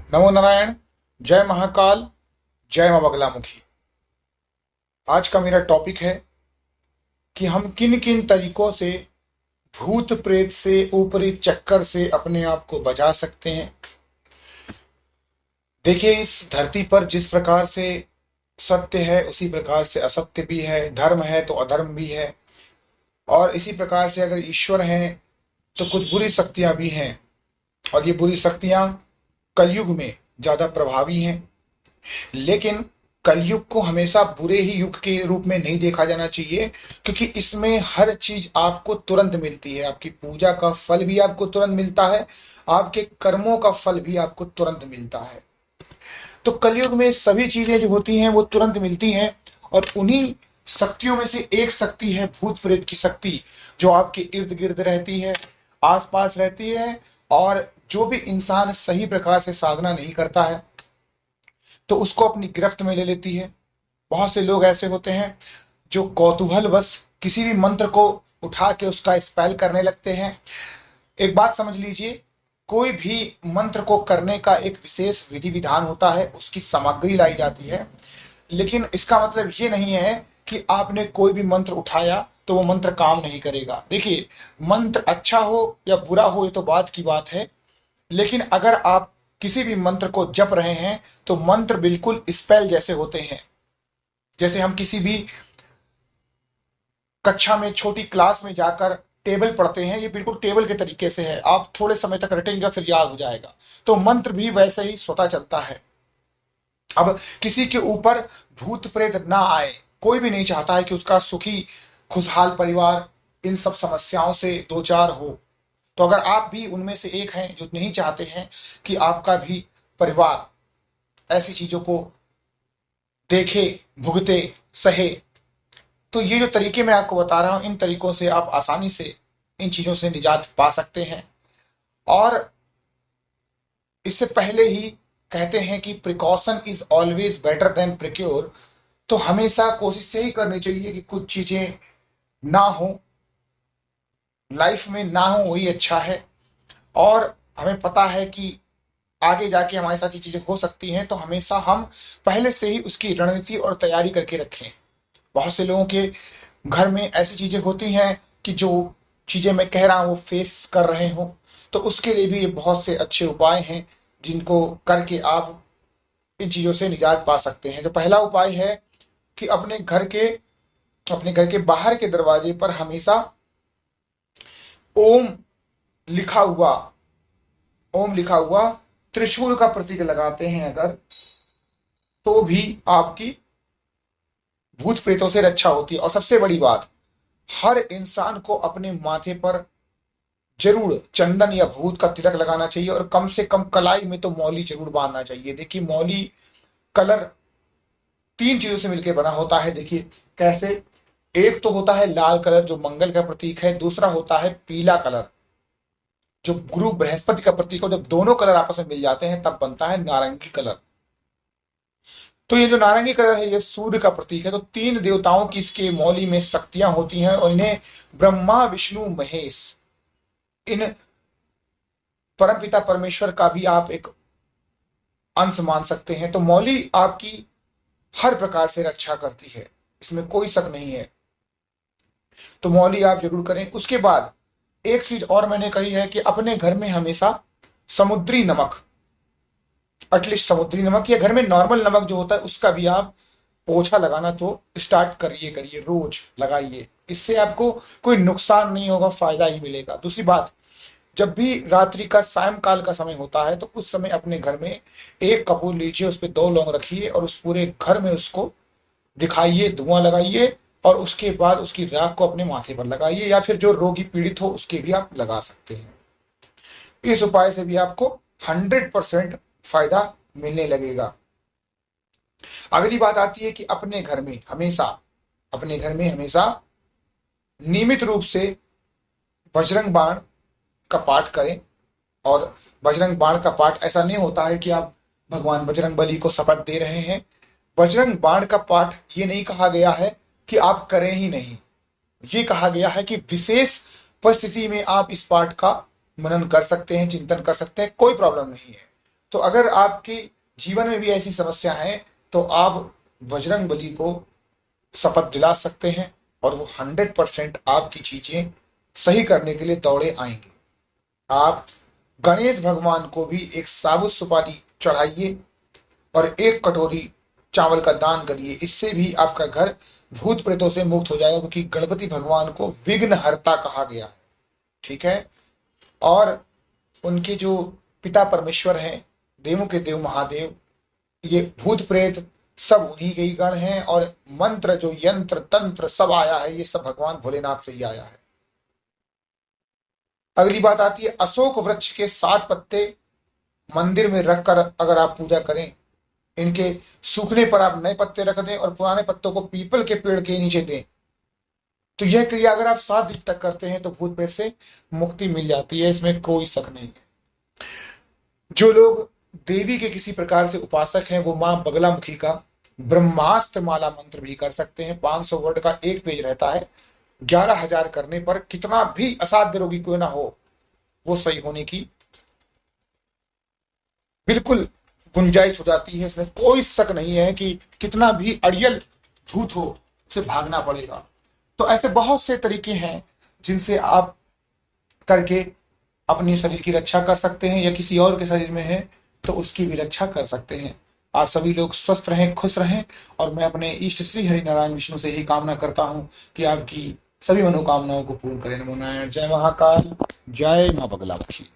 नमो नारायण। जय महाकाल। जय मां बगलामुखी। आज का मेरा टॉपिक है कि हम किन किन तरीकों से भूत प्रेत से, ऊपरी चक्कर से अपने आप को बचा सकते हैं। देखिए, इस धरती पर जिस प्रकार से सत्य है उसी प्रकार से असत्य भी है, धर्म है तो अधर्म भी है, और इसी प्रकार से अगर ईश्वर है तो कुछ बुरी शक्तियां भी हैं, और ये बुरी शक्तियां कलयुग में ज्यादा प्रभावी हैं। लेकिन कलयुग को हमेशा बुरे ही युग के रूप में नहीं देखा जाना चाहिए, क्योंकि इसमें हर चीज आपको तुरंत मिलती है। आपकी पूजा का फल भी आपको तुरंत मिलता है, आपके कर्मों का फल भी आपको तुरंत मिलता है। तो कलयुग में सभी चीजें जो होती हैं वो तुरंत मिलती हैं, और उन्हीं शक्तियों में से एक शक्ति है भूत प्रेत की शक्ति, जो आपके इर्द गिर्द रहती है, आसपास रहती है। और जो भी इंसान सही प्रकार से साधना नहीं करता है तो उसको अपनी गिरफ्त में ले लेती है। बहुत से लोग ऐसे होते हैं जो कौतूहलवश किसी भी मंत्र को उठा के उसका स्पेल करने लगते हैं। एक बात समझ लीजिए, कोई भी मंत्र को करने का एक विशेष विधि विधान होता है, उसकी सामग्री लाई जाती है। लेकिन इसका मतलब ये नहीं है कि आपने कोई भी मंत्र उठाया तो वो मंत्र काम नहीं करेगा। देखिए, मंत्र अच्छा हो या बुरा हो ये तो बात की बात है, लेकिन अगर आप किसी भी मंत्र को जप रहे हैं तो मंत्र बिल्कुल स्पेल जैसे होते हैं। जैसे हम किसी भी कक्षा में, छोटी क्लास में जाकर टेबल पढ़ते हैं, ये बिल्कुल टेबल के तरीके से है, आप थोड़े समय तक रटेंगे फिर याद हो जाएगा। तो मंत्र भी वैसे ही स्वतः चलता है। अब किसी के ऊपर भूत प्रेत ना आए, कोई भी नहीं चाहता है कि उसका सुखी खुशहाल परिवार इन सब समस्याओं से दो चार हो। तो अगर आप भी उनमें से एक हैं जो नहीं चाहते हैं कि आपका भी परिवार ऐसी चीजों को देखे, भुगते, सहे, तो ये जो तरीके मैं आपको बता रहा हूं, इन तरीकों से आप आसानी से इन चीजों से निजात पा सकते हैं। और इससे पहले ही कहते हैं कि precaution is always better than procure. तो हमेशा कोशिश यही करनी चाहिए कि कुछ चीजें ना हो, लाइफ में ना हो, वही अच्छा है। और हमें पता है कि आगे जाके हमारे साथ ये चीजें हो सकती हैं, तो हमेशा हम पहले से ही उसकी रणनीति और तैयारी करके रखें। बहुत से लोगों के घर में ऐसी चीजें होती हैं कि जो चीजें मैं कह रहा हूं वो फेस कर रहे हो, तो उसके लिए भी बहुत से अच्छे उपाय हैं जिनको करके आप इन चीजों से निजात पा सकते हैं। तो पहला उपाय है कि अपने घर के बाहर के दरवाजे पर हमेशा ओम लिखा हुआ ओम लिखा हुआ त्रिशूल का प्रतीक लगाते हैं अगर, तो भी आपकी भूत प्रेतों से रक्षा होती है। और सबसे बड़ी बात, हर इंसान को अपने माथे पर जरूर चंदन या भूत का तिलक लगाना चाहिए, और कम से कम कलाई में तो मौली जरूर बांधना चाहिए। देखिए, मौली कलर तीन चीजों से मिलकर बना होता है। देखिए कैसे, एक तो होता है लाल कलर जो मंगल का प्रतीक है, दूसरा होता है पीला कलर जो गुरु बृहस्पति का प्रतीक है। जब दोनों कलर आपस में मिल जाते हैं तब बनता है नारंगी कलर। तो ये जो नारंगी कलर है ये सूर्य का प्रतीक है। तो तीन देवताओं की इसके मौली में शक्तियां होती हैं, और इन्हें ब्रह्मा विष्णु महेश, इन परमपिता परमेश्वर का भी आप एक अंश मान सकते हैं। तो मौली आपकी हर प्रकार से रक्षा करती है, इसमें कोई शक नहीं है। तो मौली आप जरूर करें। उसके बाद एक चीज और मैंने कही है कि अपने घर में हमेशा समुद्री नमक, एटलीस्ट समुद्री नमक, या घर में नॉर्मल नमक जो होता है उसका भी आप पोछा लगाना तो स्टार्ट करिए, रोज लगाइए। इससे आपको कोई नुकसान नहीं होगा, फायदा ही मिलेगा। दूसरी बात, जब भी रात्रि का सायंकाल का समय होता है तो उस समय अपने घर में एक कपूर लीजिए, उस पर दो लौंग रखिए और उस पूरे घर में उसको दिखाइए, धुआं लगाइए, और उसके बाद उसकी राख को अपने माथे पर लगाइए, या फिर जो रोगी पीड़ित हो उसके भी आप लगा सकते हैं। इस उपाय से भी आपको 100% फायदा मिलने लगेगा। अगली बात आती है कि अपने घर में हमेशा नियमित रूप से बजरंग बाण का पाठ करें। और बजरंग बाण का पाठ ऐसा नहीं होता है कि आप भगवान बजरंग बली को शपथ दे रहे हैं। बजरंग बाण का पाठ ये नहीं कहा गया है कि आप करें ही नहीं, ये कहा गया है कि विशेष परिस्थिति में आप इस पाठ का मनन कर सकते हैं, चिंतन कर सकते हैं, कोई प्रॉब्लम नहीं है। तो अगर आपके जीवन में भी ऐसी समस्या है तो आप बजरंग बली को शपथ दिला सकते हैं और वो 100% आपकी चीजें सही करने के लिए दौड़े आएंगे। आप गणेश भगवान को भी एक साबुत सुपारी चढ़ाइए और एक कटोरी चावल का दान करिए। इससे भी आपका घर भूत प्रेतों से मुक्त हो जाएगा, क्योंकि गणपति भगवान को विघ्नहर्ता कहा गया है। ठीक है। और उनके जो पिता परमेश्वर हैं, देवों के देव महादेव, ये भूत प्रेत सब उन्हीं के ही गण हैं। और मंत्र जो यंत्र तंत्र सब आया है, ये सब भगवान भोलेनाथ से ही आया है। अगली बात आती है, अशोक वृक्ष के 7 पत्ते मंदिर में रखकर अगर आप पूजा करें, इनके सूखने पर आप नए पत्ते रख दें और पुराने पत्तों को पीपल के पेड़ के नीचे दें, तो यह क्रिया अगर आप 7 दिन तक करते हैं तो भूत प्रेत से मुक्ति मिल जाती है, इसमें कोई शक नहीं है। जो लोग देवी के किसी प्रकार से उपासक हैं, वो मां बगलामुखी का ब्रह्मास्त्र माला मंत्र भी कर सकते हैं। 500 वर्ड का एक पेज रहता है। 11,000 करने पर कितना भी असाध्य रोगी क्यों ना हो, वो सही होने की बिल्कुल गुंजाइश हो जाती है। इसमें कोई शक नहीं है कि कितना भी अड़ियल भूत हो, उसे भागना पड़ेगा। तो ऐसे बहुत से तरीके हैं जिनसे आप करके अपनी शरीर की रक्षा कर सकते हैं, या किसी और के शरीर में है तो उसकी भी रक्षा कर सकते हैं। आप सभी लोग स्वस्थ रहें, खुश रहें, और मैं अपने इष्ट श्री हरि नारायण विष्णु से यही कामना करता हूं कि आपकी सभी मनोकामनाओं को पूर्ण करें। नमो नारायण। जय महाकाल, जय मां बगलामुखी।